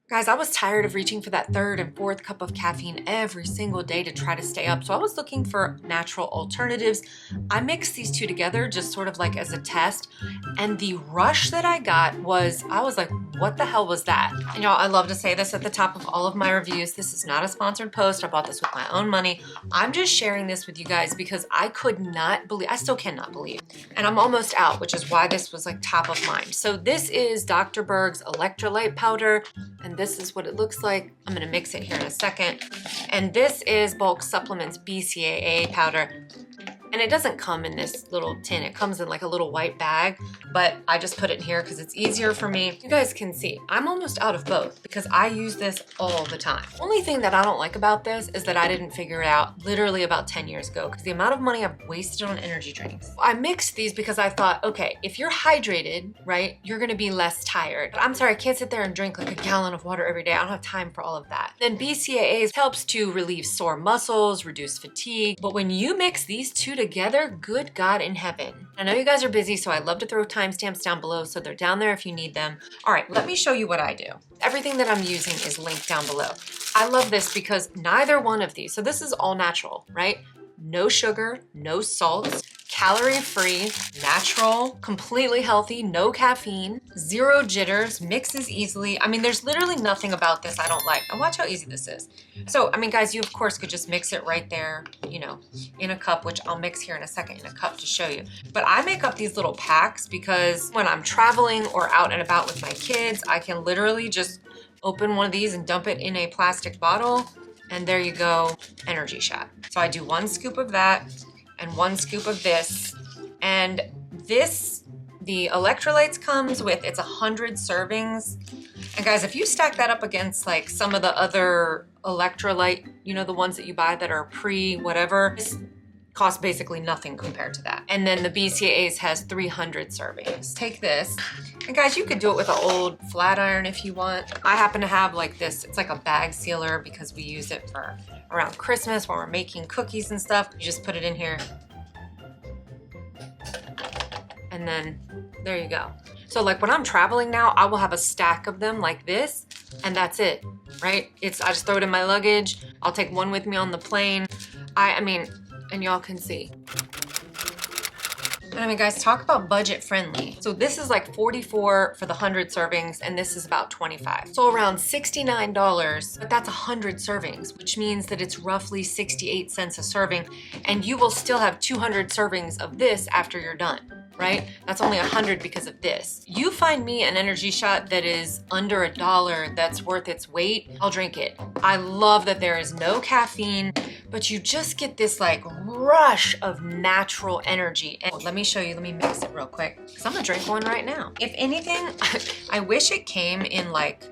Guys, I was tired of reaching for that third and fourth cup of caffeine every single day to try to stay up, so I was looking for natural alternatives. I mixed these two together just sort of like as a test, and the rush that I got was, I was like, what the hell was that? And y'all, I love to say this at the top of all of my reviews. This is not a sponsored post. I bought this with my own money. I'm just sharing this with you guys because I could not believe, I still cannot believe, and I'm almost out, which is why this was like top of mind. So this is Dr. Berg's electrolyte powder, and this is what it looks like. I'm gonna mix it here in a second. And this is Bulk Supplements BCAA powder. And it doesn't come in this little tin. It comes in like a little white bag, but I just put it in here because it's easier for me. You guys can see, I'm almost out of both because I use this all the time. Only thing that I don't like about this is that I didn't figure it out literally about 10 years ago because the amount of money I've wasted on energy drinks. I mixed these because I thought, okay, if you're hydrated, right, you're gonna be less tired. But I'm sorry, I can't sit there and drink like a gallon of water every day. I don't have time for all of that. Then BCAA helps to relieve sore muscles, reduce fatigue. But when you mix these two together, good God in heaven. I know you guys are busy, so I love to throw timestamps down below so they're down there if you need them. All right, let me show you what I do. Everything that I'm using is linked down below. I love this because neither one of these, so this is all natural, right? No sugar, no salts, calorie-free, natural, completely healthy, no caffeine, zero jitters, mixes easily. I mean, there's literally nothing about this I don't like. And watch how easy this is. So, I mean, guys, you of course could just mix it right there, you know, in a cup, which I'll mix here in a second in a cup to show you. But I make up these little packs because when I'm traveling or out and about with my kids, I can literally just open one of these and dump it in a plastic bottle. And there you go, energy shot. So I do 1 scoop of that and 1 scoop of this. And this, the electrolytes comes with, it's 100 servings. And guys, if you stack that up against like some of the other electrolyte, you know, the ones that you buy that are pre-whatever, this costs basically nothing compared to that. And then the BCAAs has 300 servings. Take this, and guys, you could do it with an old flat iron if you want. I happen to have like this, it's like a bag sealer because we use it for around Christmas when we're making cookies and stuff. You just put it in here. And then there you go. So like when I'm traveling now, I will have a stack of them like this, and that's it, right? I just throw it in my luggage. I'll take one with me on the plane. I mean, and y'all can see. And I mean, guys, talk about budget friendly. So this is like 44 for the 100 servings, and this is about 25. So around $69, but that's 100 servings, which means that it's roughly 68 cents a serving, and you will still have 200 servings of this after you're done. Right? That's only 100 because of this. You find me an energy shot that is under $1 that's worth its weight, I'll drink it. I love that there is no caffeine, but you just get this like rush of natural energy. And let me show you, let me mix it real quick, because I'm gonna drink one right now. If anything, I wish it came in like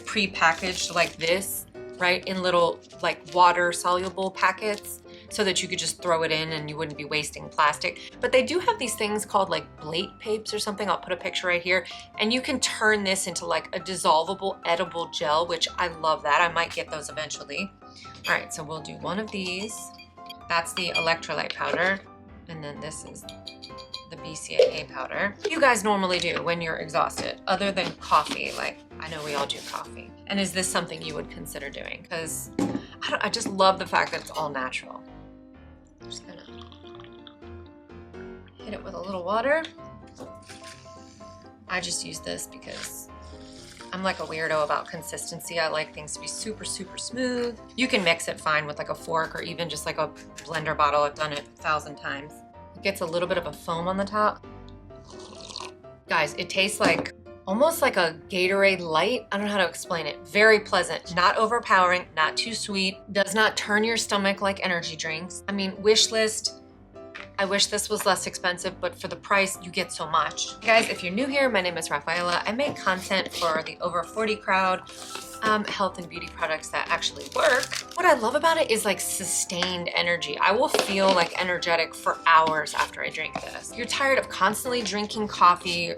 pre-packaged like this, right? In little like water soluble packets, so that you could just throw it in and you wouldn't be wasting plastic. But they do have these things called like Blate Papes or something. I'll put a picture right here. And you can turn this into like a dissolvable edible gel, which I love that. I might get those eventually. All right, so we'll do one of these. That's the electrolyte powder. And then this is the BCAA powder. You guys normally do when you're exhausted, other than coffee. Like, I know we all do coffee. And is this something you would consider doing? Because I just love the fact that it's all natural. I'm just gonna hit it with a little water. I just use this because I'm like a weirdo about consistency. I like things to be super, super smooth. You can mix it fine with like a fork or even just like a blender bottle. I've done it 1,000 times. It gets a little bit of a foam on the top. Guys, it tastes like almost like a Gatorade light. I don't know how to explain it. Very pleasant, not overpowering, not too sweet, does not turn your stomach like energy drinks. I mean, wish list, I wish this was less expensive, but for the price, you get so much. Guys, if you're new here, my name is Raphaela. I make content for the over 40 crowd, health and beauty products that actually work. What I love about it is like sustained energy. I will feel like energetic for hours after I drink this. If you're tired of constantly drinking coffee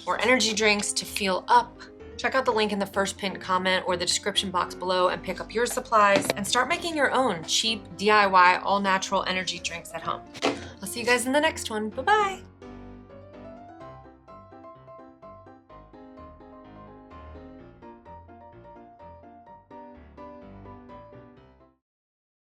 or energy drinks to feel up, check out the link in the first pinned comment or the description box below and pick up your supplies and start making your own cheap DIY all natural energy drinks at home. I'll see you guys in the next one. Bye-bye.